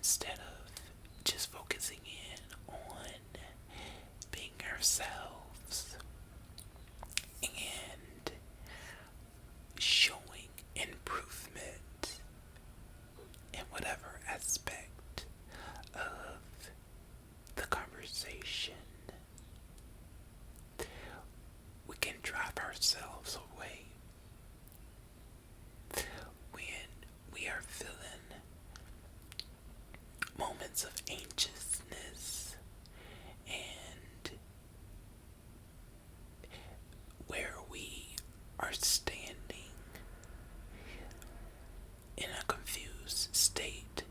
instead of just focusing in on being ourselves and showing improvement in whatever aspect of the conversation, we can drive ourselves away when we are feeling moments of anxiousness and where we are standing in a confused state,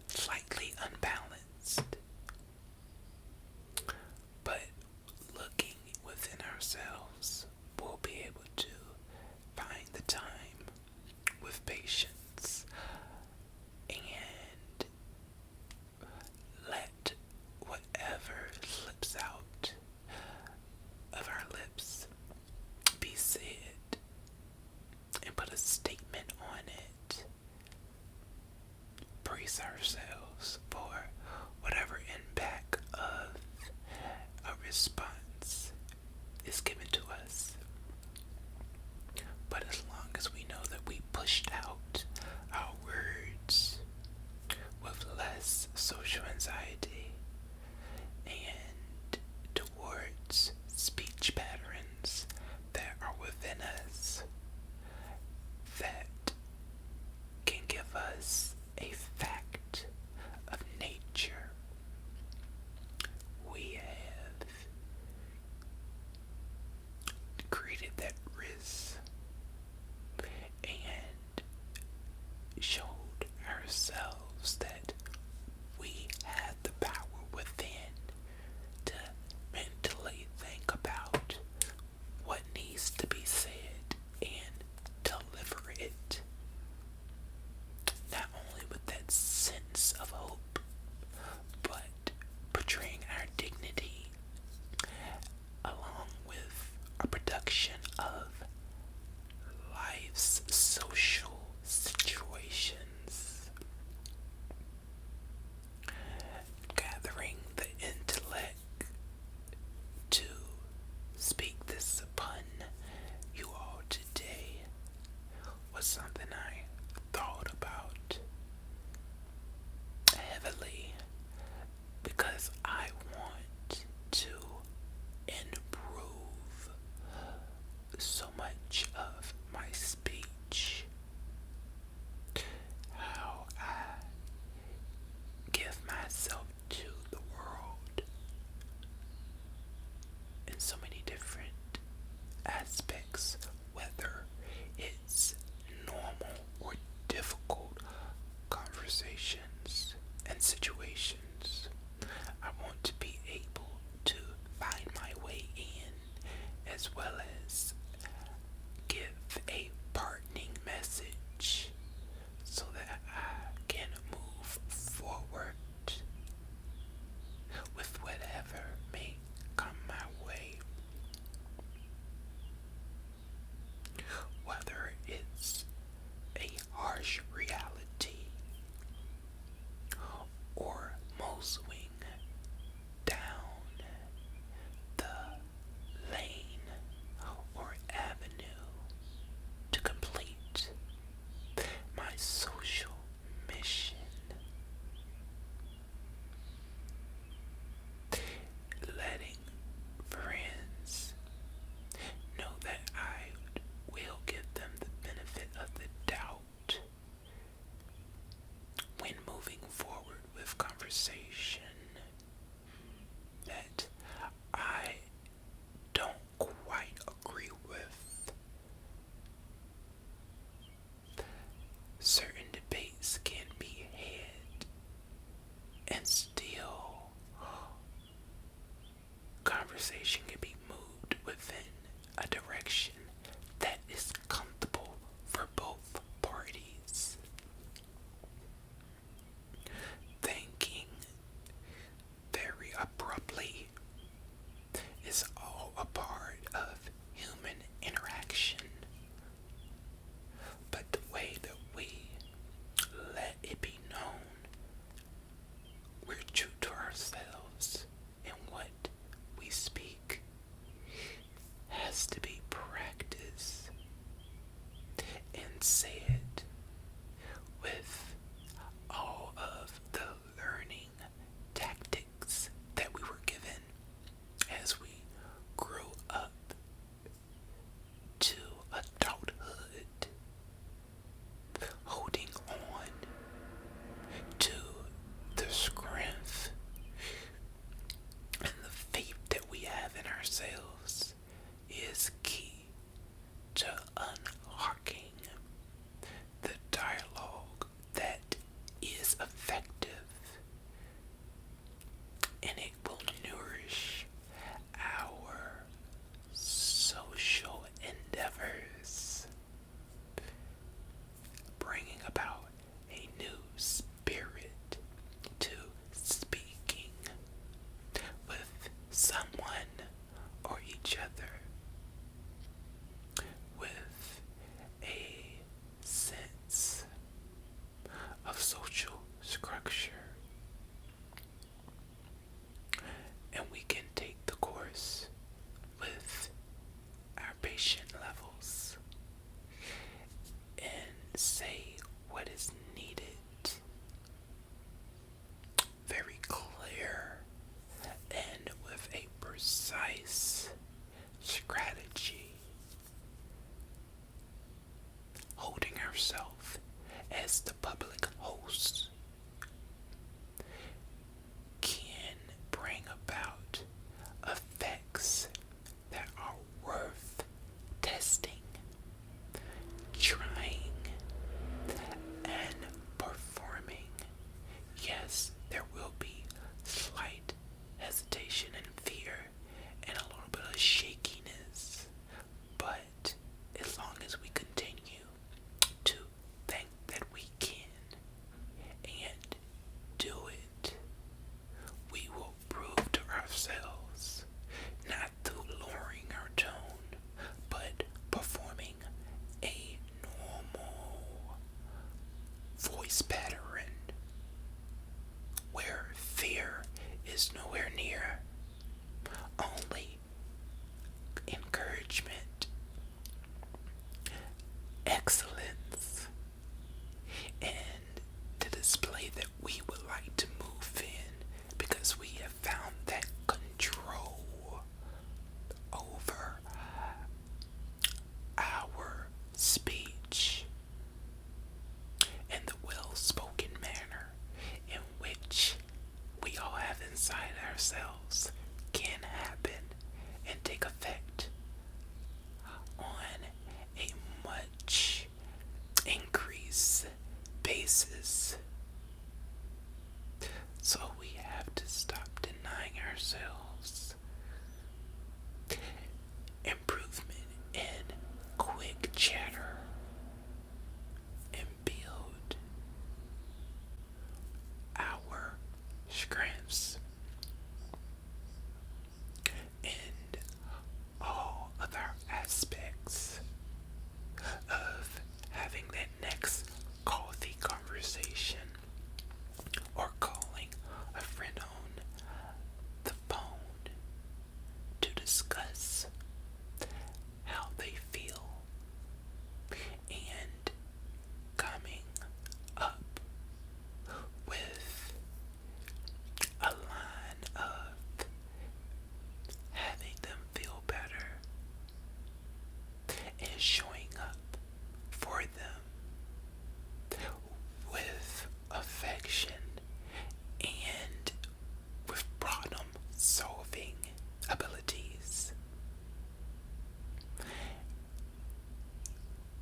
slightly unbalanced. But looking within ourselves, we'll be able to find the time with patience and let whatever slips out of our lips be said and put a statement on it. Brace ourselves for whatever impact of a response is given to us. But as long as we know that we pushed out our words with less social anxiety and towards speech patterns that are within us that can give us a fact of nature, we have created that risk and showed ourselves that we have the power within to mentally think about what needs to be said and deliver it. Not only with that sense of hope, but portraying our dignity along with a production of life's social situations, gathering the intellect to speak this upon you all today was something I thought about heavily because I want to improve so much of my speech, how I give myself to the world in so many different aspects, whether it's normal or difficult conversations and situations. I want to be able to find my way in as well as give a pardoning message so that I can move forward with whatever may come my way. Whether it's a harsh reality or moseying down the lane or avenue to complete my social mission, letting friends know that I will give them the benefit of the doubt when moving forward with conversation, that I don't quite agree with. Certain debates can be had and still conversation can be moved within a direction that is comfortable for both parties. Thinking very abruptly is all a part of human interaction. But the way that we let it be known excellence and the display that we would like to move in because we have found that control over our speech and the well spoken manner in which we all have inside ourselves can happen and take effect on a much increased basis. So we have to stop denying ourselves improvement in quick chatter and build our strengths in all of our aspects of having that next coffee conversation or calling a friend on the phone to discuss how they feel and coming up with a line of having them feel better and showing up for them with affection and with problem solving abilities.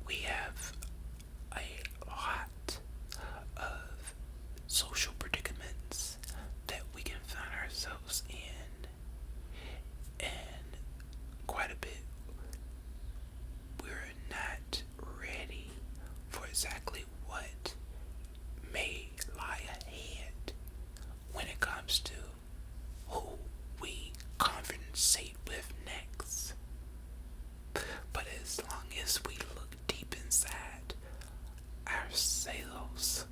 We have a lot of social predicaments that we can find ourselves in, and quite a bit we're not ready for exactly what may lie ahead when it comes to who we conversate with next. But as long as we look deep inside ourselves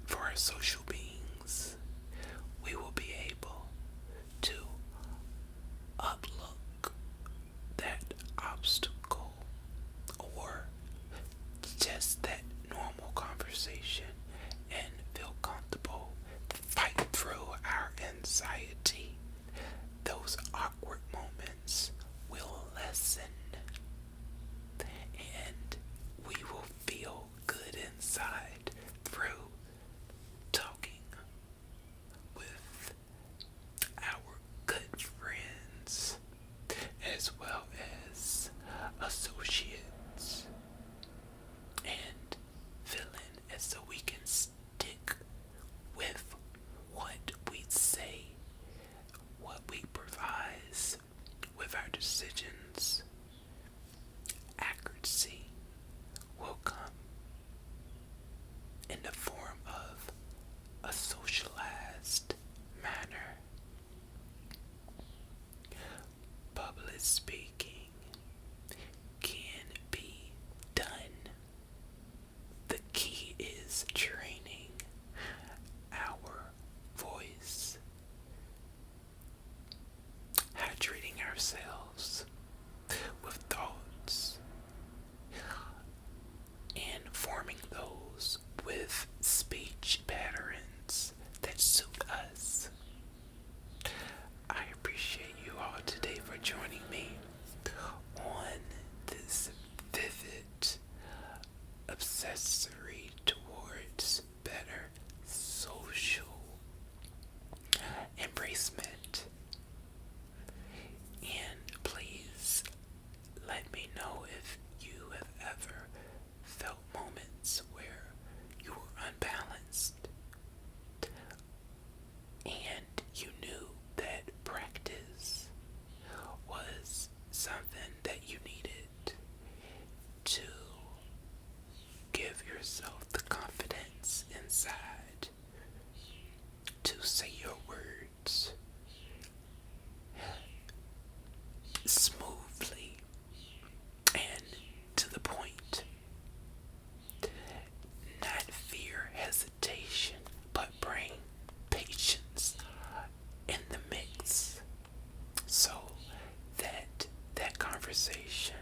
for our social beings, we will be able to uplook that obstacle or just that normal conversation and feel comfortable to fight through our anxiety. Those awkward moments will lessen and we will feel good inside through talking with our good friends as well as associates and feeling as though we can stick with what we say, what we provide with our decisions. Accuracy will come in the form of a socialized manner. Public speaking can be done. The key is training our voice, hydrating ourselves with thoughts, and forming those with speech patterns that suit us. I appreciate you all today for joining me on this vivid obsessory towards better social embracement. And please let me know if you have ever felt moments where you were unbalanced and you knew that practice was something that you needed to give yourself the confidence inside to say your words smoothly and to the point. Not fear, hesitation, but bring patience in the mix so that conversation